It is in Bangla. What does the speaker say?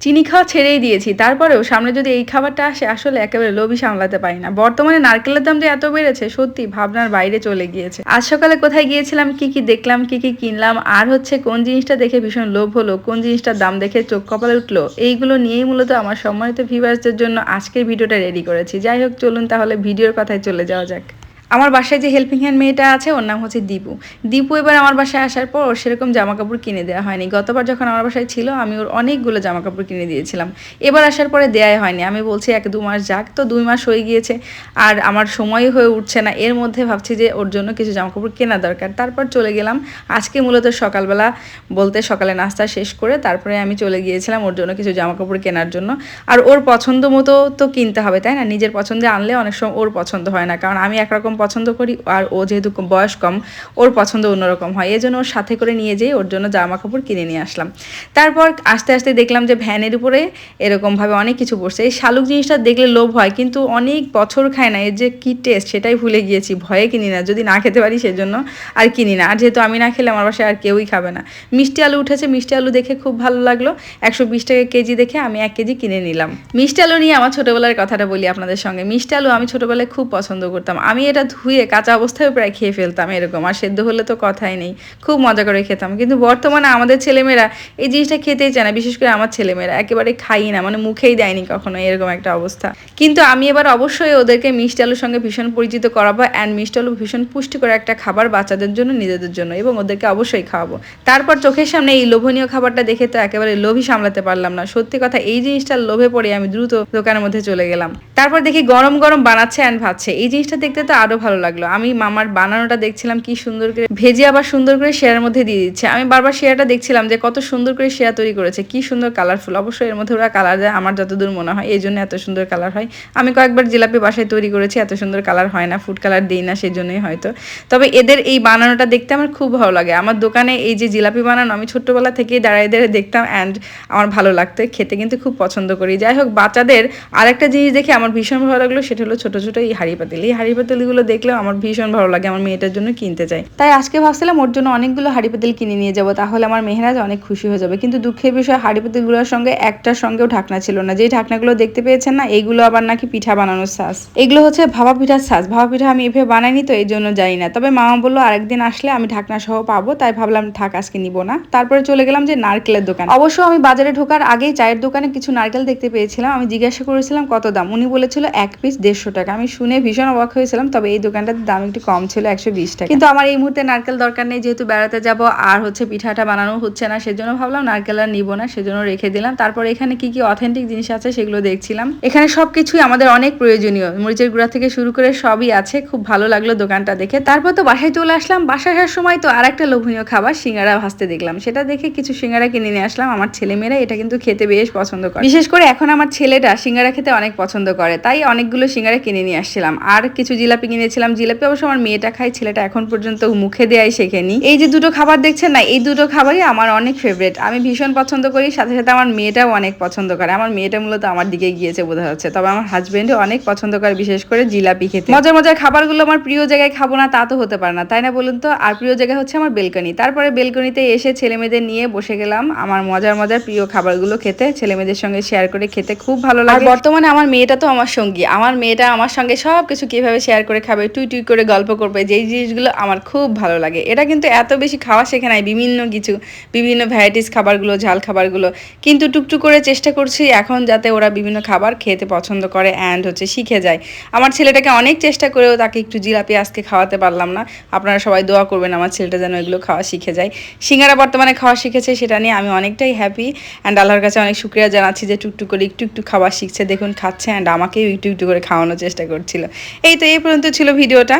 চিনি খাওয়া ছেড়েই দিয়েছি, তারপরেও সামনে যদি এই খাবারটা আসে আসলে একেবারে লোভই সামলাতে পারি না। বর্তমানে নারকেলের দাম যে এত বেড়েছে সত্যি ভাবনার বাইরে চলে গিয়েছে। আজ সকালে কোথায় গিয়েছিলাম, কি কি দেখলাম, কি কি কিনলাম, আর হচ্ছে কোন জিনিসটা দেখে ভীষণ লোভ হলো, কোন জিনিসটার দাম দেখে চোখ কপালে উঠলো, এইগুলো নিয়েই মূলত আমার সম্মানিত ভিউয়ার্সদের জন্য আজকের ভিডিওটা রেডি করেছি। যাই হোক, চলুন তাহলে ভিডিওর কথায় চলে যাওয়া যাক। আমার বাসায় যে হেল্পিং হ্যান্ড মেয়েটা আছে ওর নাম হচ্ছে দীপু। দীপু এবার আমার বাসায় আসার পর ওর সেরকম জামা কাপড় কিনে দেওয়া হয়নি। গতবার যখন আমার বাসায় ছিল আমি ওর অনেকগুলো জামা কাপড় কিনে দিয়েছিলাম, এবার আসার পরে দেয়াই হয়নি। আমি বলছি 1-2 মাস যাক, তো 2 মাস হয়ে গিয়েছে আর আমার সময় হয়ে উঠছে না। এর মধ্যে ভাবছি যে ওর জন্য কিছু জামা কাপড় কেনা দরকার। তারপর চলে গেলাম আজকে মূলত সকালবেলা, বলতে সকালে নাস্তা শেষ করে তারপরে আমি চলে গিয়েছিলাম ওর জন্য কিছু জামা কাপড় কেনার জন্য। আর ওর পছন্দ মতো তো কিনতে হবে, তাই না? নিজের পছন্দে আনলে অনেক সময় ওর পছন্দ হয় না, কারণ আমি একরকম পছন্দ করি আর ও যেহেতু বয়স কম ওর পছন্দ অন্যরকম হয়। এই জন্য ওর সাথে করে নিয়ে যেয়ে ওর জন্য জামা কাপড় কিনে নিয়ে আসলাম। তারপর আস্তে আস্তে দেখলাম যে ভ্যানের উপরে এরকমভাবে অনেক কিছু পড়ছে। এই শালুক জিনিসটা দেখলে লোভ হয়, কিন্তু অনেক বছর খায় না, এর যে কী টেস্ট সেটাই ভুলে গিয়েছি। ভয়ে কিনি না, যদি না খেতে পারি সেজন্য আর কিনি না। আর যেহেতু আমি না খেলে আমার বাসায় আর কেউই খাবে না। মিষ্টি আলু উঠেছে, মিষ্টি আলু দেখে খুব ভালো লাগলো। 120 টাকা কেজি দেখে আমি 1 কেজি কিনে নিলাম। মিষ্টি আলু নিয়ে আমার ছোটোবেলার কথাটা বলি আপনাদের সঙ্গে। মিষ্টি আলু আমি ছোটোবেলায় খুব পছন্দ করতাম। আমি এটা ধুয়ে কাঁচা অবস্থায় প্রায় খেয়ে ফেলতাম এরকম, আর সেদ্ধ হলে তো কথাই নেই, খুব মজা করে খেতাম। কিন্তু বর্তমানে আমাদের ছেলেমেয়েরা এই জিনিসটা খেতেই চায় না, বিশেষ করে আমার ছেলেমেয়েরা একেবারে খাই না, মানে মুখেই দেয়নি কখনো, এরকম একটা অবস্থা। কিন্তু আমি এবার অবশ্যই ওদেরকে মিষ্টি আলুর সঙ্গে ভীষণ পরিচিত করাবো। অ্যান্ড মিষ্টি আলু ভীষণ পুষ্টিকর একটা খাবার বাচ্চাদের জন্য, নিজেদের জন্য, এবং ওদেরকে অবশ্যই খাওয়াবো। তারপর চোখের সামনে এই লোভনীয় খাবারটা দেখে তো একেবারে লোভই সামলাতে পারলাম না। সত্যি কথা, এই জিনিসটার লোভে পড়ে আমি দ্রুত দোকানের মধ্যে চলে গেলাম। তারপর দেখি গরম গরম বানাচ্ছে অ্যান্ড ভাজছে। এই জিনিসটা দেখতে তো আরো ভালো লাগলো। আমি মামার বানানোটা দেখছিলাম, কি সুন্দর করে ভেজে আবার সুন্দর করে শেয়ারের মধ্যে দিয়ে দিচ্ছে। আমি বারবার শেয়ারটা দেখছিলাম যে কত সুন্দর করে শেয়ার তৈরি করেছে, কি সুন্দর কালারফুল। অবশ্যই এর মধ্যে ওরা কালার দেয় আমার যতদূর মনে হয়, এই জন্য এত সুন্দর কালার হয়। আমি কয়েকবার জিলাপি বাসায় তৈরি করেছি, এত সুন্দর কালার হয় না, ফুড কালার দিই না সেই জন্যই হয়তো। তবে এদের এই বানানোটা দেখতে আমার খুব ভালো লাগে। আমার দোকানে এই যে জিলাপি বানানো আমি ছোট্টবেলা থেকেই দাঁড়ায় দাঁড়িয়ে দেখতাম, অ্যান্ড আমার ভালো লাগতো, খেতে কিন্তু খুব পছন্দ করি। যাই হোক, বাচ্চাদের আরেকটা জিনিস দেখে আমার ভীষণ ভালো লাগলো, সেটা হলো ছোটো ছোটো এই হাঁড়ি পাতিল। এই হাঁড়ি পাতিলগুলো দেখলেও আমার ভীষণ ভালো লাগে, আমার মেয়েটার জন্য কিনতে চাই। তাই আজকে ভাবছিলাম ওর জন্য অনেকগুলো হাঁড়ি পাতিল কিনে নিয়ে যাবো, তাহলে আমার মেহরাজ অনেক খুশি হয়ে যাবে। কিন্তু দুঃখের বিষয়, হাঁড়ি পাতিলগুলোর সঙ্গে একটার সঙ্গেও ঢাকনা ছিল না। যেই ঢাকনাগুলো দেখতে পেয়েছেন না, এইগুলো আবার নাকি পিঠা বানানোর সাজ। এগুলো হচ্ছে ভাপা পিঠার সাজ। ভাপা পিঠা আমি এভাবে বানাইনি, তো এই জন্য জানি না। তবে মামা বললো আরেকদিন আসলে আমি ঢাকনা সহ পাবো, তাই ভাবলাম থাক আজকে নিব না। তারপরে চলে গেলাম যে নারকেলের দোকান। অবশ্য আমি বাজারে ঢোকার আগেই চায়ের দোকানে কিছু নারকেল দেখতে পেয়েছিলাম। আমি জিজ্ঞাসা করেছিলাম কত দাম, উনি বলেছিল 1 পিস 150 টাকা। আমি শুনে ভীষণ অবাক হয়েছিলাম, তবে এই দোকানটার দাম একটু কম ছিল, 120 টাকা। কিন্তু আমার এই মুহূর্তে নারকেল দরকার নেই, যেহেতু বেড়াতে যাব আর হচ্ছে পিঠাটা বানানো হচ্ছে না, সেজন্য ভাবলাম নারকেল আর নিব না, সেজন্য রেখে দিলাম। তারপর এখানে কি কি অথেন্টিক জিনিস আছে সেগুলো দেখছিলাম। এখানে সবকিছুই আমাদের অনেক প্রয়োজনীয়, মরিচের গুঁড়া থেকে শুরু করে সবই আছে। খুব ভালো লাগলো দোকানটা দেখে। তারপর তো বাসায় চলে আসলাম। বাসায় আসার সময় তো আর একটা লোভনীয় খাবার সিঙ্গারা ভাজতে দেখলাম, সেটা দেখে কিছু সিঙ্গারা কিনে নিয়ে আসলাম। আমার ছেলেমেয়েরা এটা কিন্তু খেতে বেশ পছন্দ করে, বিশেষ করে এখন আমার ছেলেটা সিঙ্গারা খেতে অনেক পছন্দ করে, তাই অনেকগুলো সিঙ্গারা কিনে নিয়ে আসছিলাম। আর কিছু জিলাপি কিনেছিলাম। জিলাপি অবশ্য আমার মেয়েটা খায়, ছেলেটা এখন পর্যন্ত মুখে দেয়াই শেখেনি। এই যে দুটো খাবার দেখছেন না, এই দুটো খাবারই আমার অনেক ফেভারিট, আমি ভীষণ পছন্দ করি। সাথে সাথে আমার মেয়েটাও অনেক পছন্দ করে। আমার মেয়েটা মূলত আমার দিকে গিয়েছে বোঝা যাচ্ছে, তবে আমার হাজবেন্ডও অনেক পছন্দ করে, বিশেষ করে জিলাপি খেতে। মজার মজার খাবারগুলো আমার প্রিয় জায়গায় খাবো না তা তো হতে পারে না, তাই না বলুন তো? আর প্রিয় জায়গা হচ্ছে আমার বেলকনি। তারপরে বেলকনিতে এসে ছেলে মেয়েদের নিয়ে বসে গেলাম আমার মজার মজার প্রিয় খাবারগুলো খেতে। ছেলে মেয়েদের সঙ্গে শেয়ার করে খেতে খুব ভালো লাগে। আর বর্তমানে আমার মেয়েটা তো আমার সঙ্গী, আমার মেয়েটা আমার সঙ্গে সব কিছু কিভাবে শেয়ার করে খাবে, টুই টুই করে গল্প করবে, যেই জিনিসগুলো আমার খুব ভালো লাগে। এটা কিন্তু এত বেশি খাওয়া শেখে নাই, বিভিন্ন কিছু বিভিন্ন ভ্যারাইটিস খাবারগুলো, ঝাল খাবারগুলো, কিন্তু টুকটুক করে চেষ্টা করছি এখন যাতে ওরা বিভিন্ন খাবার খেতে পছন্দ করে অ্যান্ড হচ্ছে শিখে যায়। আমার ছেলেটাকে অনেক চেষ্টা করেও তাকে একটু জিলাপি আজকে খাওয়াতে পারলাম না। আপনারা সবাই দোয়া করবেন আমার ছেলেটা যেন এগুলো খাওয়া শিখে যায়। সিঙ্গারা বর্তমানে খাওয়া শিখেছে, সেটা নিয়ে আমি অনেকটাই হ্যাপি অ্যান্ড আল্লাহর কাছে অনেক শুক্রিয়া জানাচ্ছি যে টুকটুক করে একটু একটু খাবার শিখছে। দেখুন খাচ্ছে অ্যান্ড আমাকেও একটু একটু করে খাওয়ানোর চেষ্টা করছিল। এই তো এই পর্যন্ত ছিল ভিডিওটা।